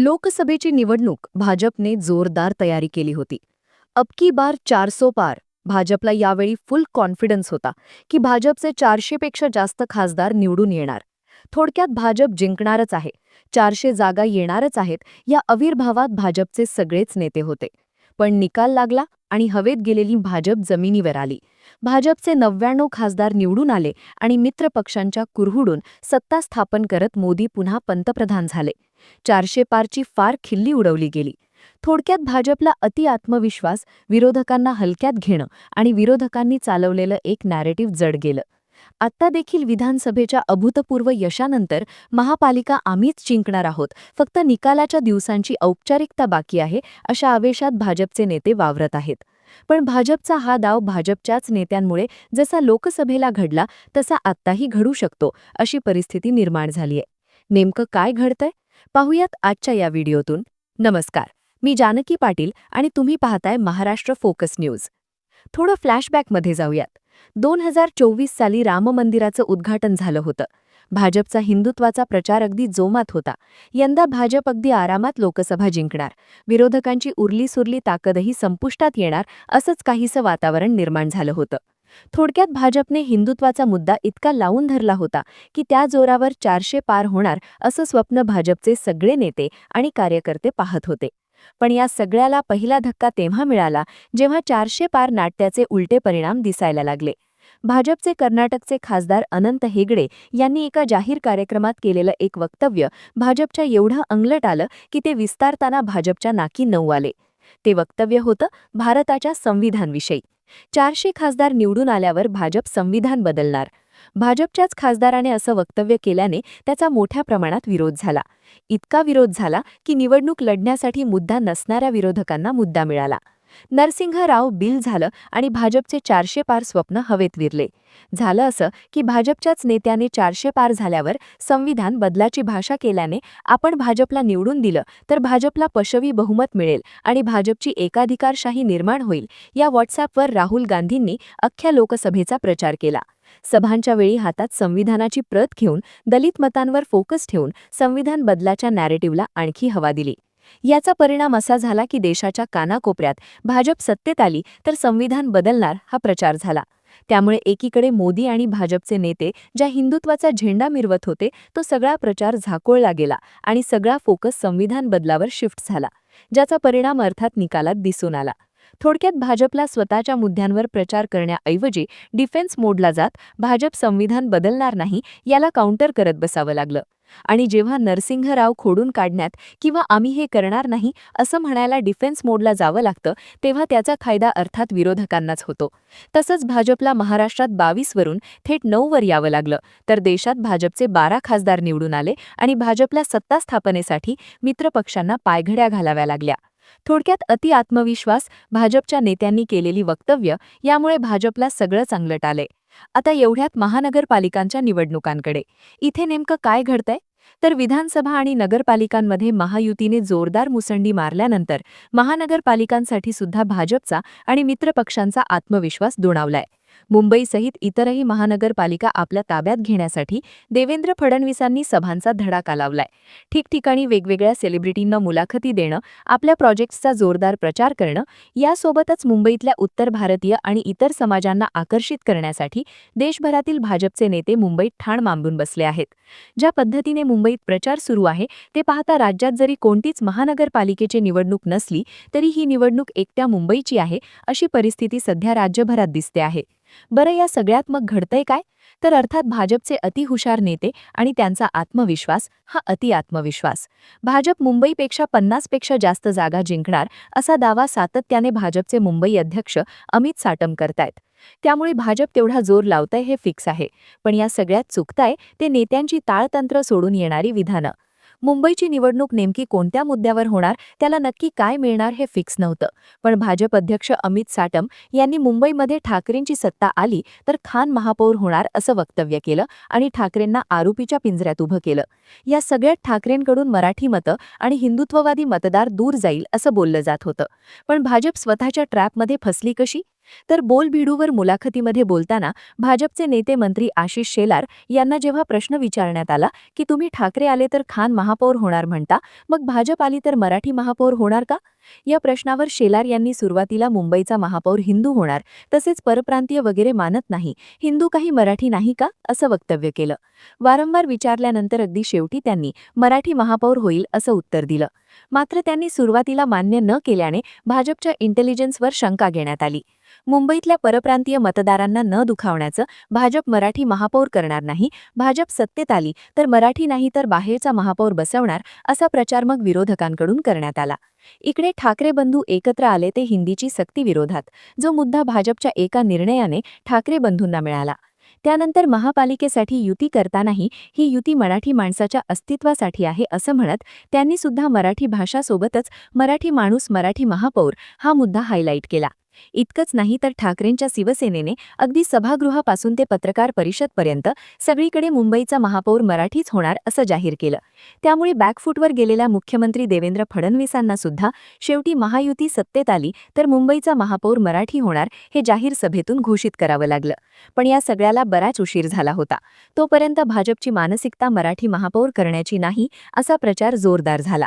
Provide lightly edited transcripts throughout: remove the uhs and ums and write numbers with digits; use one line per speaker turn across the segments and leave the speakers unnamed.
लोकसभेची निवडणूक भाजपने जोरदार तयारी केली होती. अब की बार 400 पार. भाजपला यावेळी फुल कॉन्फिडन्स होता की भाजपचे 400 पेक्षा जास्त खासदार निवडून येणार. थोडक्यात भाजप जिंकणारच आहे, 400 जागा येणारच आहेत या अविर्भावात भाजपचे सगळेच नेते होते. पण निकाल लागला आणि हवेत गेलेली भाजप जमिनीवर आली. भाजपचे 99 खासदार निवडून आले आणि मित्र पक्षांच्या कुरहुडून सत्ता स्थापन करत मोदी पुन्हा पंतप्रधान झाले. 400 पारची फार खिल्ली उडवली गेली. थोडक्यात भाजपला अति आत्मविश्वास, विरोधकांना हलक्यात घेणं आणि विरोधकांनी चालवलेलं एक नॅरेटिव्ह जड गेलं. आत्ता देखील विधानसभेच्या अभूतपूर्व यशानंतर महापालिका आम्हीच जिंकणार आहोत, फक्त निकालाच्या दिवसांची औपचारिकता बाकी आहे, अशा आवेशात भाजपचे नेते वावरत आहेत. पण भाजपचा हा डाव भाजपच्याच नेत्यांमुळे जसा लोकसभेला घडला तसा आत्ताही घडू शकतो, अशी परिस्थिती निर्माण झालीय. नेमकं काय घडतंय पाहूयात आजच्या या व्हिडिओतून. नमस्कार, मी जानकी पाटील आणि तुम्ही पाहताय महाराष्ट्र फोकस न्यूज. थोडं फ्लॅशबॅकमध्ये जाऊयात. 2024 साली राम मंदिराचं उद्घाटन झालं होतं. भाजपचा हिंदुत्वाचा प्रचार अगदी जोमात होता. यंदा भाजप अगदी आरामात लोकसभा जिंकणार, विरोधकांची उरलीसुरली ताकदही संपुष्टात येणार, असंच काहीसं वातावरण निर्माण झालं होतं. थोडक्यात भाजपने हिंदुत्वाचा मुद्दा इतका लावून धरला होता की त्या जोरावर 400 पार होणार असं स्वप्न भाजपचे सगळे नेते आणि कार्यकर्ते पाहत होते. पण या सगळ्याला पहिला धक्का तेव्हा मिळाला जेव्हा 400 पार नाट्याचे उलटे परिणाम दिसायला लागले. भाजपचे कर्नाटकचे खासदार अनंत हेगडे यांनी एका जाहीर कार्यक्रमात केलेलं एक वक्तव्य भाजपच्या एवढं अंगलट आलं की ते विस्तारताना भाजपच्या नाकी नऊ आले. ते वक्तव्य होतं भारताच्या संविधानविषयी. 400 खासदार निवडून आल्यावर भाजप संविधान बदलणार. भाजपच्याच खासदाराने असं वक्तव्य केल्याने त्याचा मोठ्या प्रमाणात विरोध झाला. इतका विरोध झाला की निवडणूक लढण्यासाठी मुद्दा नसणाऱ्या विरोधकांना मुद्दा मिळाला. नरसिंह राव बिल झालं आणि भाजपचे 400 पार स्वप्न हवेत विरले. झालं असं की भाजपच्याच नेत्याने 400 पार झाल्यावर संविधान बदलाची भाषा केल्याने आपण भाजपला निवडून दिलं तर भाजपला पशवी बहुमत मिळेल आणि भाजपची एकाधिकारशाही निर्माण होईल, या व्हॉट्सॲपवर राहुल गांधींनी अख्ख्या लोकसभेचा प्रचार केला. सभांच्या वेळी हातात संविधानाची प्रत घेऊन दलित मतांवर फोकस ठेवून संविधान बदलाच्या नॅरेटिव्हला आणखी हवा दिली. याचा परिणाम असा झाला की देशाच्या कानाकोपऱ्यात भाजप सत्तेत आली तर संविधान बदलणार हा प्रचार झाला. त्यामुळे एकीकडे मोदी आणि भाजपचे नेते ज्या हिंदुत्वाचा झेंडा मिरवत होते तो सगळा प्रचार झाकोळला गेला आणि सगळा फोकस संविधान बदलावर शिफ्ट झाला, ज्याचा परिणाम अर्थात निकालात दिसून आला. थोडक्यात भाजपला स्वतःच्या मुद्द्यांवर प्रचार करण्याऐवजी डिफेन्स मोडला जात भाजप संविधान बदलणार नाही याला काउंटर करत बसावं लागलं. आणि जेव्हा नरसिंह राव खोडून काढण्यात किंवा आम्ही हे करणार नाही असं म्हणायला डिफेन्स मोडला जावं लागतं तेव्हा त्याचा फायदा अर्थात विरोधकांनाच होतो. तसंच भाजपला महाराष्ट्रात 22 वरून थेट 9 वर यावं लागलं तर देशात भाजपचे 12 खासदार निवडून आले आणि भाजपला सत्ता स्थापनेसाठी मित्रपक्षांना पायघड्या घालाव्या लागल्या. थोडक्यात अति आत्मविश्वास, भाजपच्या नेत्यांनी केलेली वक्तव्य यामुळे भाजपला सगळं चांगलं आलंय. आता एवढ्यात महानगरपालिकांच्या निवडणुकांकडे. इथे नेमकं काय घडतंय तर विधानसभा आणि नगरपालिकांमध्ये महायुतीने जोरदार मुसंडी मारल्यानंतर महानगरपालिकांसाठी सुद्धा भाजपचा आणि मित्रपक्षांचा आत्मविश्वास दुणावलाय. मुंबईसहित इतरही महानगरपालिका आपल्या ताब्यात घेण्यासाठी देवेंद्र फडणवीसांनी सभांचा धडाका लावलाय. ठिकठिकाणी वेगवेगळ्या सेलिब्रिटींना मुलाखती देणं, आपल्या प्रोजेक्ट्सचा जोरदार प्रचार करणं, यासोबतच मुंबईतल्या उत्तर भारतीय आणि इतर समाजांना आकर्षित करण्यासाठी देशभरातील भाजपचे नेते मुंबईत ठाण मांडून बसले आहेत. ज्या पद्धतीने मुंबईत प्रचार सुरू आहे ते पाहता राज्यात जरी कोणतीच महानगरपालिकेची निवडणूक नसली तरी ही निवडणूक एकट्या मुंबईची आहे अशी परिस्थिती सध्या राज्यभरात दिसते आहे. बरं, या सगळ्यात मग घडतंय काय तर अर्थात भाजपचे अतिहुशार नेते आणि त्यांचा आत्मविश्वास, हा अति आत्मविश्वास. भाजप मुंबईपेक्षा 50 पेक्षा जास्त जागा जिंकणार असा दावा सातत्याने भाजपचे मुंबई अध्यक्ष अमित साटम करतायत. त्यामुळे भाजप तेवढा जोर लावतंय हे फिक्स आहे. पण या सगळ्यात चुकताय ते नेत्यांची ताळतंत्र सोडून येणारी विधानं. मुंबईची निवडणूक नेमकी कोणत्या मुद्द्यावर होणार, त्याला नक्की काय मिळणार हे फिक्स नव्हतं. पण भाजप अध्यक्ष अमित साटम यांनी मुंबईमध्ये ठाकरेंची सत्ता आली तर खान महापौर होणार असं वक्तव्य केलं आणि ठाकरेंना आरोपीच्या पिंजऱ्यात उभं केलं. या सगळ्यात ठाकरेंकडून मराठी मतं आणि हिंदुत्ववादी मतदार दूर जाईल असं बोललं जात होतं. पण भाजप स्वतःच्या ट्रॅपमध्ये फसली कशी तर बोलबिडूवर मुलाखतीमध्ये बोलताना भाजपचे नेते मंत्री आशिष शेलार यांना जेव्हा प्रश्न विचारण्यात आला की तुम्ही ठाकरे आले तर खान महापौर होणार म्हणता, मग भाजप आली तर मराठी महापौर होणार का? या प्रश्नावर शेलार यांनी सुरुवातीला मुंबईचा महापौर हिंदू होणार, तसेच परप्रांतीय वगैरे मानत नाही, हिंदू काही मराठी नाही का, असं वक्तव्य केलं. वारंवार विचारल्यानंतर अगदी शेवटी त्यांनी मराठी महापौर होईल असं उत्तर दिलं. मात्र त्यांनी सुरुवातीला मान्य न केल्याने भाजपच्या इंटेलिजन्सवर शंका घेण्यात आली. मुंबईतल्या परप्रांतीय मतदारांना न दुखावण्याचं भाजप मराठी महापौर करणार नाही, भाजप सत्तेत आली तर मराठी नाही तर बाहेरचा महापौर बसवणार, असा प्रचार मग विरोधकांकडून करण्यात आला. इकडे ठाकरे बंधू एकत्र आले ते हिंदीची सक्ती विरोधात, जो मुद्दा भाजपच्या एका निर्णयाने ठाकरे बंधूंना मिळाला. त्यानंतर महापालिकेसाठी युती करतानाही ही युती मराठी माणसाच्या अस्तित्वासाठी आहे असं म्हणत त्यांनी सुद्धा मराठी भाषासोबतच मराठी माणूस मराठी महापौर हा मुद्दा हायलाईट केला. इतकंच नाही तर ठाकरेंच्या शिवसेनेने अगदी सभागृहापासून ते पत्रकार परिषदपर्यंत सगळीकडे मुंबईचा महापौर मराठीच होणार असं जाहीर केलं. त्यामुळे बॅकफूटवर गेलेल्या मुख्यमंत्री देवेंद्र फडणवीसांना सुद्धा शेवटी महायुती सत्तेत आली तर मुंबईचा महापौर मराठी होणार हे जाहीर सभेतून घोषित करावं लागलं. पण या सगळ्याला बराच उशीर झाला होता. तोपर्यंत भाजपची मानसिकता मराठी महापौर करण्याची नाही असा प्रचार जोरदार झाला.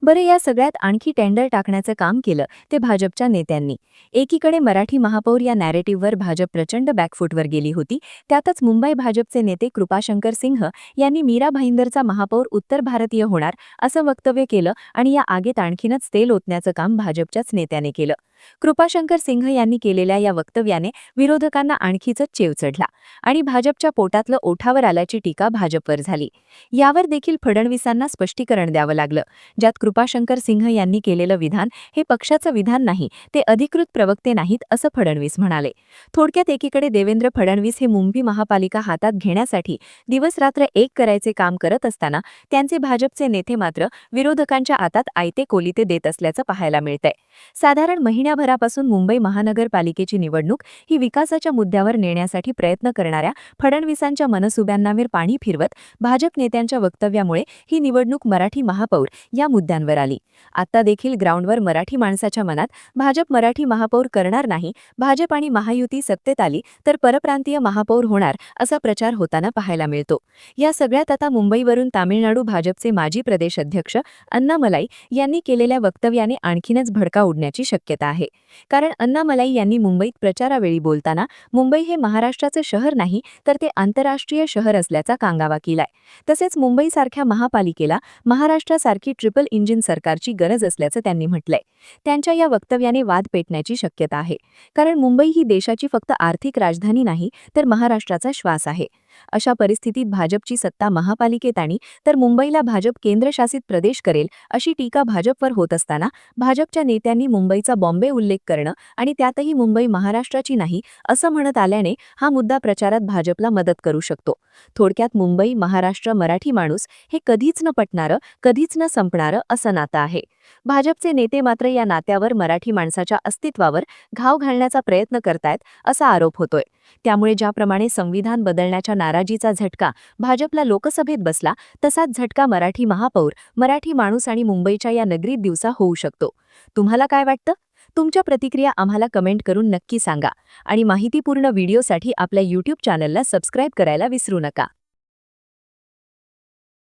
बरं, या सगळ्यात आणखी टेंडर टाकण्याचं काम केलं ते भाजपच्या नेत्यांनी. एकीकडे मराठी महापौर या नॅरेटिव्हवर भाजप प्रचंड बॅकफूटवर गेली होती. त्यातच मुंबई भाजपचे नेते कृपाशंकर सिंह यांनी मीरा भाईंदरचा महापौर उत्तर भारतीय होणार असं वक्तव्य केलं आणि या आगीत आणखीनच तेल ओतण्याचं काम भाजपच्याच नेत्याने केलं. कृपाशंकर सिंह यांनी केलेल्या या वक्तव्याने विरोधकांना आणखीच चेव चढला आणि भाजपच्या पोटातलं ओठावर आल्याची टीका भाजपवर झाली. यावर देखील फडणवीसांना स्पष्टीकरण द्यावं लागलं, ज्यात कृपाशंकर सिंह यांनी केलेलं विधान हे पक्षाचं विधान नाही, ते अधिकृत प्रवक्ते नाहीत असं फडणवीस म्हणाले. थोडक्यात एकीकडे देवेंद्र फडणवीस हे मुंबई महापालिका हातात घेण्यासाठी दिवसरात्र एक करायचे काम करत असताना त्यांचे भाजपचे नेते मात्र विरोधकांच्या हातात आयते कोलिते देत असल्याचं पाहायला मिळतंय. साधारण महिन्याभरापासून मुंबई महानगरपालिकेची निवडणूक ही विकासाच्या मुद्द्यावर नेण्यासाठी प्रयत्न करणाऱ्या फडणवीसांच्या मनसुब्यांवर पाणी फिरवत भाजप नेत्यांच्या वक्तव्यामुळे ही निवडणूक मराठी महापौर या मुद्द्यांवर आली. आता देखील ग्राउंडवर मराठी माणसाच्या मनात भाजप मराठी महापौर करणार नाही, भाजप आणि महायुती सत्तेत आली तर परप्रांतीय महापौर होणार असा प्रचार होताना पाहायला मिळतो. या सगळ्यात आता मुंबईवरून तामिळनाडू भाजपचे माजी प्रदेश अध्यक्ष अण्णामलाई यांनी केलेल्या वक्तव्याने आणखीनच भडका उडण्याची शक्यता आहे. कारण अण्णामलाई यांनी मुंबईत प्रचारावेळी बोलताना मुंबई हे महाराष्ट्राचं शहर नाही तर ते आंतरराष्ट्रीय शहर असल्याचा कांगावा केलाय. तसेच मुंबईसारख्या महापालिकेला महाराष्ट्रासारखी ट्रिपल इंजिन सरकारची गरज असल्याचं त्यांनी म्हटलंय. त्यांच्या या वक्तव्याने वाद पेटण्याची शक्यता आहे. कारण मुंबई ही देशाची फक्त आर्थिक राजधानी नाही तर महाराष्ट्राचा श्वास आहे. अशा परिस्थितीत भाजपची सत्ता महापालिकेत आणि तर मुंबईला भाजप केंद्रशासित प्रदेश करेल अशी टीका भाजपवर होत असताना भाजपच्या नेत्यांनी मुंबईचा बॉम्बे उल्लेख करणं आणि त्यातही मुंबई महाराष्ट्राची नाही असं म्हणत आल्याने हा मुद्दा प्रचारात भाजपला मदत करू शकतो. थोडक्यात मुंबई महाराष्ट्र मराठी माणूस हे कधीच न पटणारं, कधीच न संपणारं असं नातं आहे. भाजपचे नेते मात्र या नात्यावर मराठी माणसाच्या अस्तित्वावर घाव घालण्याचा प्रयत्न करतायत असा आरोप होतोय. त्यामुळे ज्याप्रमाणे संविधान बदलण्याच्या नाराजीचा झटका भाजपला लोकसभेत बसला तसाच झटका मराठी महापौर, मराठी माणूस आणि मुंबईच्या या नगरीत दिवसा होऊ शकतो. तुम्हाला काय वाटतं? तुमच्या प्रतिक्रिया आम्हाला कमेंट करून नक्की सांगा आणि माहितीपूर्ण व्हिडिओसाठी आपल्या YouTube चॅनलला सबस्क्राईब करायला विसरू नका.